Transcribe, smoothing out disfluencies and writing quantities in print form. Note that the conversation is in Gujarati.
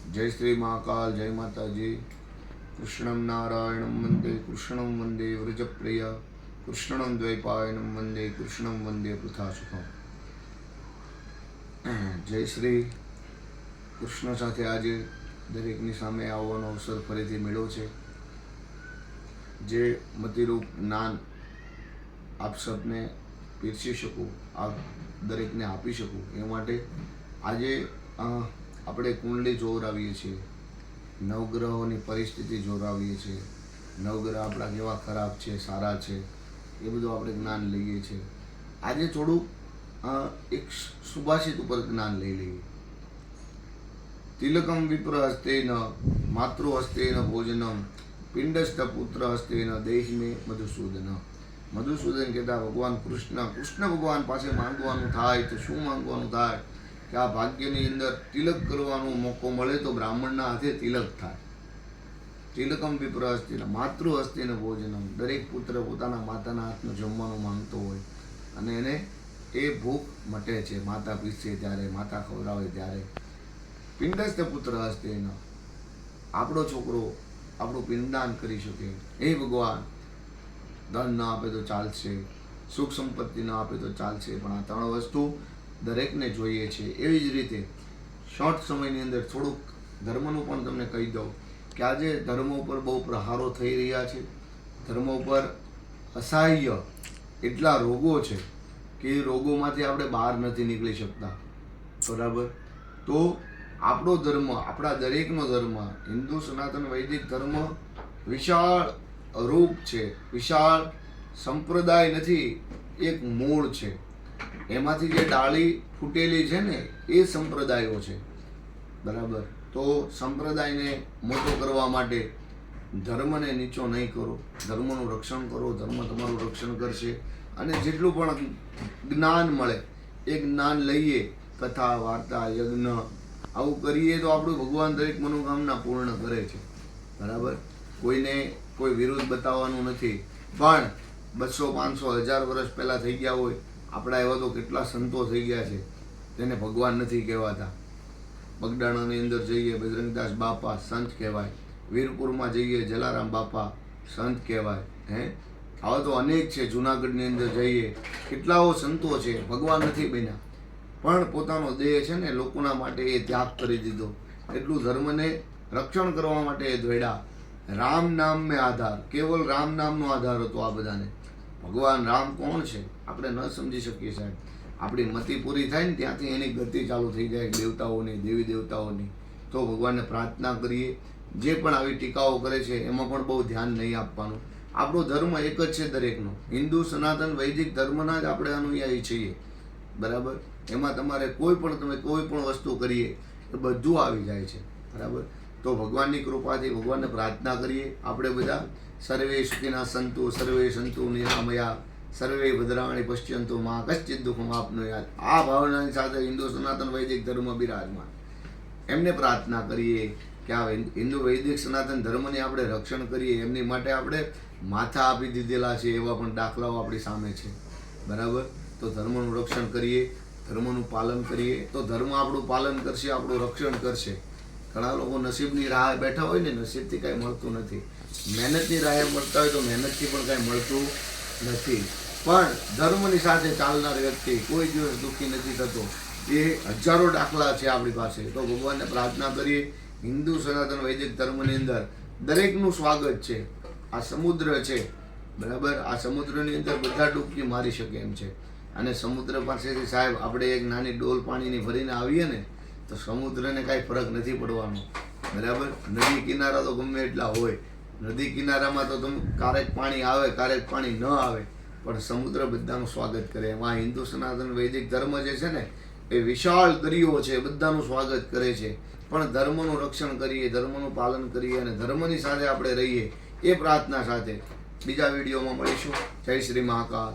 जय श्री महाकाल, जय माता जी। कृष्णं नारायणं वंदे, कृष्णं वंदे व्रजप्रिय, कृष्णं द्वैपायनं वंदे, कृष्णं वंदे पृथासुखम। जय श्री કૃષ્ણ સાથે આજે દરેકની સામે આવવાનો અવસર ફરીથી મળ્યો છે। જે મતિરૂપ જ્ઞાન આપ સબને પીરસી શકું, આપ દરેકને આપી શકું એ માટે આજે આપણે કુંડલી જોરાવીએ છીએ, નવગ્રહોની પરિસ્થિતિ જોરાવીએ છીએ, નવગ્રહ આપણા કેવા ખરાબ છે સારા છે એ બધું આપણે જ્ઞાન લઈએ છીએ। આજે થોડુંક એક સુભાષિત ઉપર જ્ઞાન લઈ લઈએ। तिलकम विप्र हस्तेन मातृ हस्तेन भोजनम पिंडस्थ पुत्र हस्तेन देह में मधुसूदन। मधुसूदन कहता भगवान कृष्ण भगवान पासे मांगवानुं थाय तो शुं मांगवानुं थाय कि आ भाग्यनी अंदर तिलक करवानो मोको मळे तो ब्राह्मणना हाथे तिलक थाय। तिलकम विप्र हस्तेन मातृ हस्तेन भोजनम। दरेक पुत्र पोताना माताना हाथनुं जमवानुं मांगतो होय अने एने ए भूख मटे छे। माता पीसे त्यारे, माता खवरावे त्यारे। पिंडस्थ पुत्र हस्ते न आपणो छोकरो આપણું પિંડદાન કરી શકે। હે ભગવાન, ધન ન આપે તો ચાલશે, સુખ સંપત્તિ ન આપે તો ચાલશે, પણ આ ત્રણ વસ્તુ દરેકને જોઈએ છે। એવી જ રીતે શોર્ટ સમયની અંદર થોડુંક ધર્મનું પણ તમને કહી દઉં કે આજે ધર્મ ઉપર બહુ પ્રહારો થઈ રહ્યા છે। ધર્મ ઉપર અસહ્ય એટલા રોગો છે કે એ રોગોમાંથી આપણે બહાર નથી નીકળી શકતા, બરાબર। તો આપણો ધર્મ, આપણા દરેકનો ધર્મ, હિન્દુ સનાતન વૈદિક ધર્મ વિશાળ રૂપ છે, વિશાળ સંપ્રદાય નથી, એક મૂળ છે। એમાંથી જે ડાળી ફૂટેલી છે ને એ સંપ્રદાયો છે, બરાબર। તો સંપ્રદાયને મોટો કરવા માટે ધર્મને નીચો નહીં કરો, ધર્મનું રક્ષણ કરો, ધર્મ તમારું રક્ષણ કરશે। અને જેટલું પણ જ્ઞાન મળે એ જ્ઞાન લઈએ, કથા વાર્તા યજ્ઞ આવું કરીએ તો આપણું ભગવાન દરેક મનોકામના પૂર્ણ કરે છે, બરાબર। કોઈને કોઈ વિરોધ બતાવવાનું નથી, પણ 200, 500, 1000 વર્ષ પહેલાં થઈ ગયા હોય આપણા એવા તો કેટલા સંતો થઈ ગયા છે તેને ભગવાન નથી કહેવાતા। બગડાણાની અંદર જઈએ બજરંગદાસ બાપા સંત કહેવાય, વીરપુરમાં જઈએ જલારામ બાપા સંત કહેવાય। આવા તો અનેક છે। જુનાગઢની અંદર જઈએ કેટલાઓ સંતો છે, ભગવાન નથી બન્યા પણ પોતાનો દેહ છે ને લોકોના માટે એ ત્યાગ કરી દીધો। એટલું ધર્મને રક્ષણ કરવા માટે એ દોડ્યા। રામ નામ મેં આધાર, કેવલ રામ નામનો આધાર હતો આ બધાને। ભગવાન રામ કોણ છે આપણે ન સમજી શકીએ સાહેબ। આપણી મતિ પૂરી થાય ને ત્યાંથી એની ગતિ ચાલુ થઈ જાય દેવતાઓની, દેવી દેવતાઓની। તો ભગવાનને પ્રાર્થના કરીએ। જે પણ આવી ટીકાઓ કરે છે એમાં પણ બહુ ધ્યાન નહીં આપવાનું। આપણો ધર્મ એક જ છે દરેકનો, હિન્દુ સનાતન વૈદિક ધર્મના જ આપણે અનુયાયી છીએ, બરાબર। એમાં તમારે કોઈ પણ વસ્તુ કરીએ એ બધું આવી જાય છે, બરાબર। તો ભગવાનની કૃપાથી ભગવાનને પ્રાર્થના કરીએ આપણે બધા। સર્વે સુખિના સંતુ, સર્વે સંતુ નિરામયા, સર્વે ભદ્રાણી પશ્યંતુ મા કશ્ચિત દુઃખમ આપનુયાત। આ ભાવનાની સાથે હિન્દુ સનાતન વૈદિક ધર્મ બિરાજમાન। એમને પ્રાર્થના કરીએ કે આ હિન્દુ વૈદિક સનાતન ધર્મને આપણે રક્ષણ કરીએ। એમની માટે આપણે માથા આપી દીધેલા છે એવા પણ દાખલાઓ આપણી સામે છે, બરાબર। તો ધર્મનું રક્ષણ કરીએ, ધર્મનું પાલન કરીએ તો ધર્મ આપણું પાલન કરશે, આપણું રક્ષણ કરશે। ઘણા લોકો નસીબની રાહ બેઠા હોય ને, નસીબથી કાંઈ મળતું નથી, મહેનતની રાહે મળતા હોય તો મહેનતથી પણ કાંઈ મળતું નથી, પણ ધર્મની સાથે ચાલનાર વ્યક્તિ કોઈ દિવસ દુઃખી નથી થતો। એ હજારો દાખલા છે આપણી પાસે। તો ભગવાનને પ્રાર્થના કરીએ। હિન્દુ સનાતન વૈદિક ધર્મની અંદર દરેકનું સ્વાગત છે। આ સમુદ્ર છે, બરાબર। આ સમુદ્રની અંદર બધા ડૂબકી મારી શકે એમ છે। અને સમુદ્ર પાસેથી સાહેબ આપણે એક નાની ડોલ પાણીની ભરીને આવીએ ને તો સમુદ્રને કાંઈ ફરક નથી પડવાનો, બરાબર। નદી કિનારા તો ગમે એટલા હોય, નદી કિનારામાં તો તમે ક્યારેક પાણી આવે ક્યારેક પાણી ન આવે, પણ સમુદ્ર બધાનું સ્વાગત કરે। એમાં હિન્દુ સનાતન વૈદિક ધર્મ જે છે ને એ વિશાળ દરિયો છે, બધાનું સ્વાગત કરે છે। પણ ધર્મનું રક્ષણ કરીએ, ધર્મનું પાલન કરીએ અને ધર્મની સાથે આપણે રહીએ એ પ્રાર્થના સાથે બીજા વિડીયોમાં મળીશું। જય શ્રી મહાકાલ।